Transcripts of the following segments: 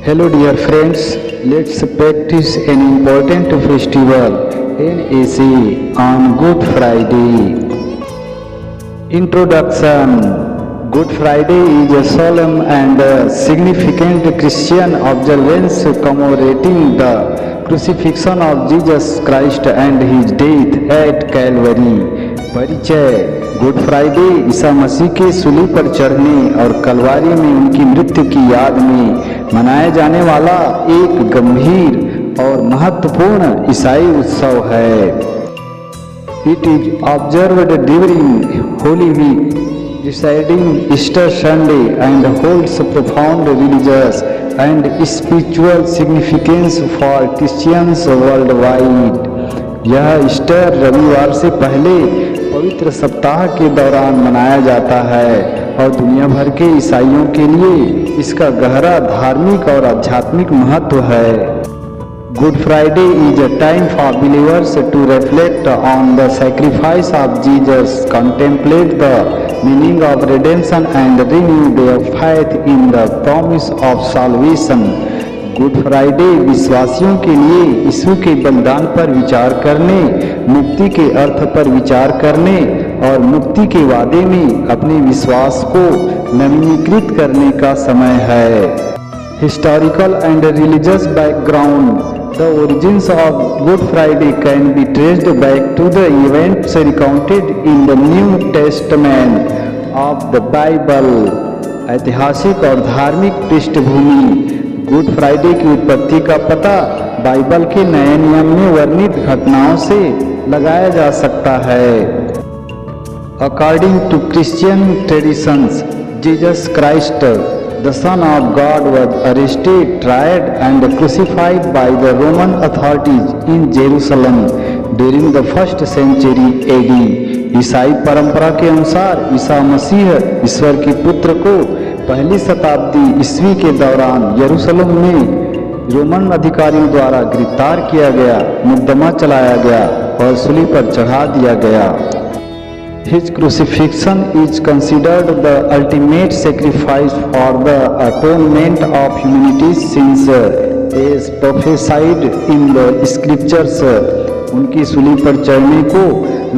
Hello dear friends, let's practice an important festival NAC on Good Friday. Introduction. Good Friday is a solemn and significant Christian observance commemorating the crucifixion of Jesus Christ and his death at Calvary. परिचय. Good Friday Isa Masih के सूली पर चढ़ने और कलवारी में उनकी मृत्यु की याद में मनाया जाने वाला एक गंभीर और महत्वपूर्ण ईसाई उत्सव है. It is observed during holy week preceding Easter Sunday and holds profound religious and spiritual significance for Christians worldwide. यह ईस्टर रविवार से पहले पवित्र सप्ताह के दौरान मनाया जाता है और दुनिया भर के ईसाइयों के लिए इसका गहरा धार्मिक और आध्यात्मिक महत्व है. Good Friday is a time for believers to reflect on the sacrifice of Jesus, contemplate the meaning of redemption and renew their faith in the promise of salvation. Good Friday विश्वासियों के लिए यीशु के बलिदान पर विचार करने, मुक्ति के अर्थ पर विचार करने और मुक्ति के वादे में अपने विश्वास को नवीनीकृत करने का समय है. Historical and religious background. The origins of Good Friday can be traced back to the events recounted in the New Testament of the Bible. ऐतिहासिक और धार्मिक पृष्ठभूमि. गुड फ्राइडे की उत्पत्ति का पता बाइबल के नए नियम में वर्णित घटनाओं से लगाया जा सकता है. According to Christian traditions, Jesus Christ the son of God was arrested, tried and crucified by the Roman authorities in Jerusalem during the first century AD. ईसाई परंपरा के अनुसार ईसा मसीह ईश्वर के पुत्र को पहली शताब्दी ईस्वी के दौरान यरूशलेम में रोमन अधिकारियों द्वारा गिरफ्तार किया गया, मुकदमा चलाया गया और सूली पर चढ़ा दिया गया. His crucifixion is considered the ultimate sacrifice for the atonement of humanity's sins as prophesied in the scriptures. उनकी सूली पर चढ़ने को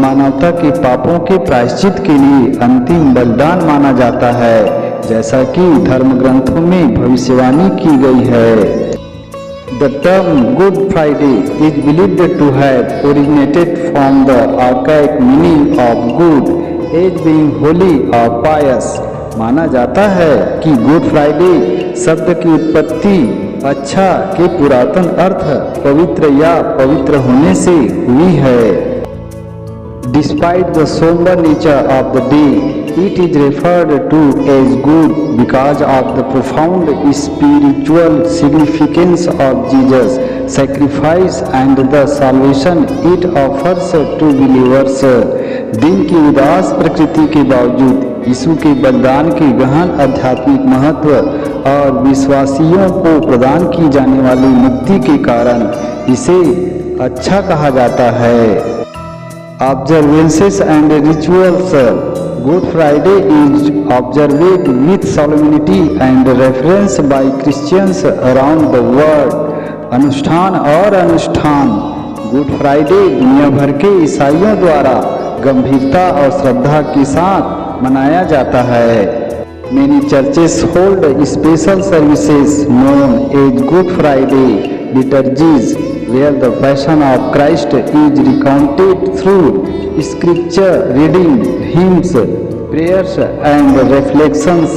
मानवता के पापों के प्रायश्चित के लिए अंतिम बलिदान माना जाता है, जैसा कि धर्म ग्रंथों में भविष्यवाणी की गई है. The term Good Friday is believed to have originated from the archaic meaning of good as being holy or pious. माना जाता है कि गुड फ्राइडे शब्द की उत्पत्ति अच्छा के पुरातन अर्थ पवित्र या पवित्र होने से हुई है. Despite the somber nature of the day, it is referred to as good because of the profound spiritual significance of Jesus' sacrifice and the salvation it offers to believers. दिन की उदास प्रकृति के बावजूद यीशु के बलिदान के गहन आध्यात्मिक महत्व और विश्वासियों को प्रदान की जाने वाली मुक्ति के कारण इसे अच्छा कहा जाता है. Observances and rituals. Good Friday is observed with solemnity and reverence by Christians around the world. अनुष्ठान और अनुष्ठान. गुड फ्राइडे दुनिया भर के ईसाइयों द्वारा गंभीरता और श्रद्धा के साथ मनाया जाता है. Many churches hold special services known as Good Friday liturgies, where the passion of Christ is recounted through scripture reading, hymns, prayers and reflections.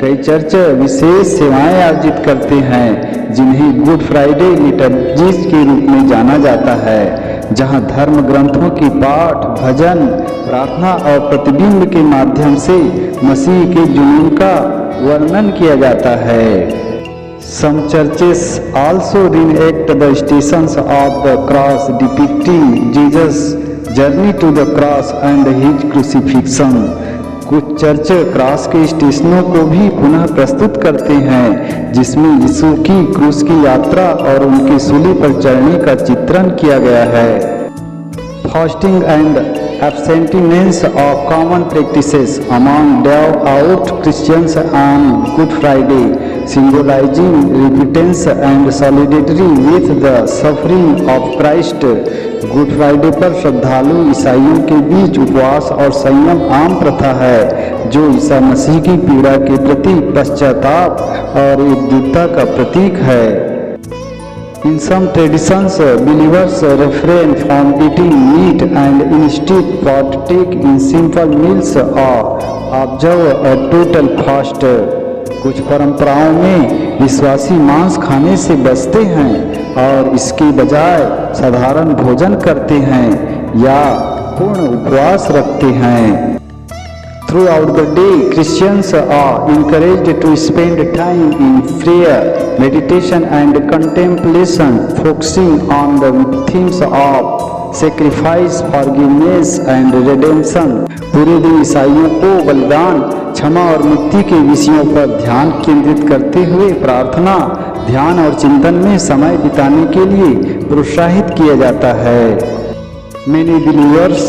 कई चर्च विशेष सेवाएं आयोजित करते हैं जिन्हें गुड फ्राइडे लिटर्जीज के रूप में जाना जाता है, जहां धर्म ग्रंथों की पाठ, भजन, प्रार्थना और प्रतिबिंब के माध्यम से मसीह के जुनून का वर्णन किया जाता है. Some churches also reenact the stations of the cross depicting Jesus' journey to the cross and his crucifixion. कुछ चर्च क्रॉस के स्टेशनों को भी पुनः प्रस्तुत करते हैं जिसमें यीशु की क्रूस की यात्रा और उनकी सूली पर चढ़ने का चित्रण किया गया है. Fasting and abstinence are common practices among devout Christians on Good Friday, symbolizing repentance and solidarity with the suffering of Christ. Good Friday पर श्रद्धालु ईसाइयों के बीच उपवास और संयम आम प्रथा है, जो ईसा मसीह की पीड़ा के प्रति पश्चाताप और एकजुटता का प्रतीक है। In some traditions, believers refrain from eating meat and instead partake in simple meals or observe a total fast. कुछ परंपराओं में विश्वासी मांस खाने से बचते हैं और इसके बजाय साधारण भोजन करते हैं या पूर्ण उपवास रखते हैं। Throughout the day, Christians are encouraged to spend time in prayer, meditation and contemplation, focusing on the themes of sacrifice, forgiveness and redemption. पूरे दिन ईसाइयों को बलिदान, क्षमा और मुक्ति के विषयों पर ध्यान केंद्रित करते हुए प्रार्थना, ध्यान और चिंतन में समय बिताने के लिए प्रोत्साहित किया जाता है। Many believers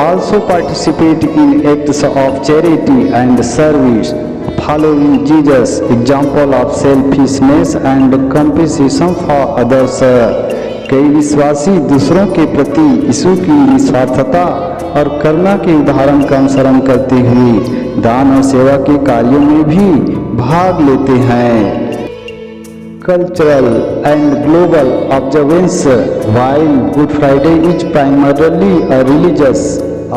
also participate in acts of charity and service, following Jesus' example of selflessness and compassion for others. कई विश्वासी दूसरों के प्रति यीशु की निस्वार्थता और करुणा के उदाहरण का अनुसरण करते हुए दान और सेवा के कार्यों में भी भाग लेते हैं। Cultural and global observance. While Good Friday is primarily a religious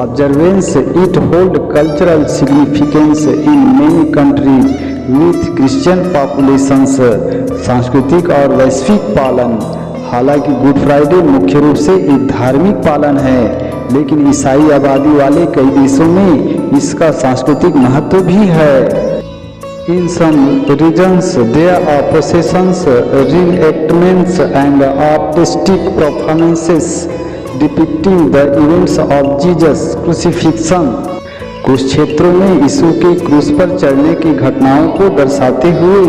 observance, it holds cultural significance in many countries with Christian populations. सांस्कृतिक और वैश्विक पालन। हालांकि गुड फ्राइडे मुख्य रूप से एक धार्मिक पालन है, लेकिन ईसाई आबादी वाले कई देशों में इसका सांस्कृतिक महत्व भी है। In some regions, there are processions, reenactments, and artistic performances depicting the events of Jesus' crucifixion. कुछ क्षेत्रों में यीशु के क्रूस पर चढ़ने की घटनाओं को दर्शाते हुए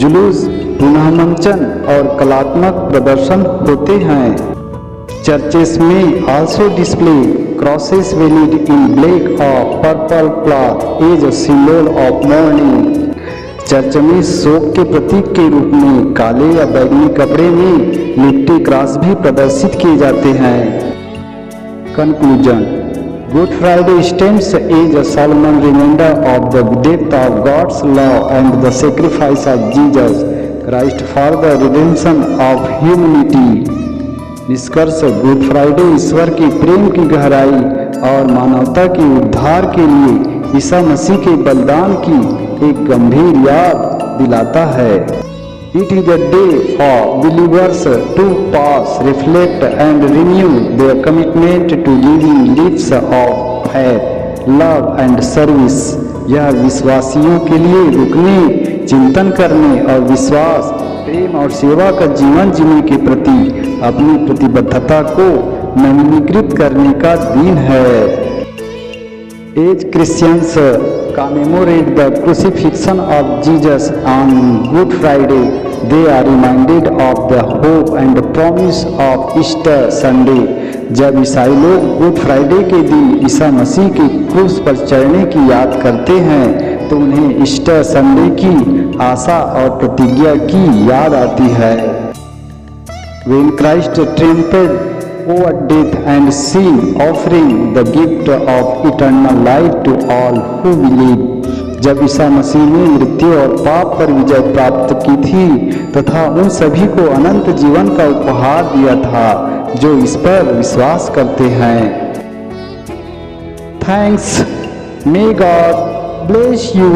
जुलूस, पुनः मंचन और कलात्मक प्रदर्शन होते हैं। Churches may also display crosses veiled in black or purple cloth as a symbol of mourning. Church में शोक के प्रतीक के रूप में काले या बैंगनी कपड़े में लिपटे क्रॉस भी प्रदर्शित किए जाते हैं। Conclusion. Good Friday stands as a solemn reminder of the death of God's love and the sacrifice of Jesus Christ for the redemption of humanity. निष्कर्ष, गुड फ्राइडे ईश्वर के प्रेम की गहराई और मानवता के उद्धार के लिए ईसा मसीह के बलिदान की एक गंभीर याद दिलाता है। It is a day for believers to pause, reflect and renew their commitment to living lives of faith, love and service. यह विश्वासियों के लिए रुकने, चिंतन करने और विश्वास, प्रेम और सेवा का जीवन जीने के प्रति अपनी प्रतिबद्धता को नवीनीकृत करने का दिन है। As Christians commemorate the crucifixion of Jesus on Good Friday, they are reminded of the hope and promise of Easter Sunday. जब ईसाई लोग गुड फ्राइडे के दिन ईसा मसीह के क्रूस पर चढ़ने की याद करते हैं, तो उन्हें ईस्टर संडे की आशा और प्रतिज्ञा की याद आती है। When Christ triumphed over death and sin, offering the gift of eternal life to all who believe. जब ईसा मसीह ने मृत्यु और पाप पर विजय प्राप्त की थी तथा उन सभी को अनंत जीवन का उपहार दिया था जो इस पर विश्वास करते हैं। Thanks. May God bless you.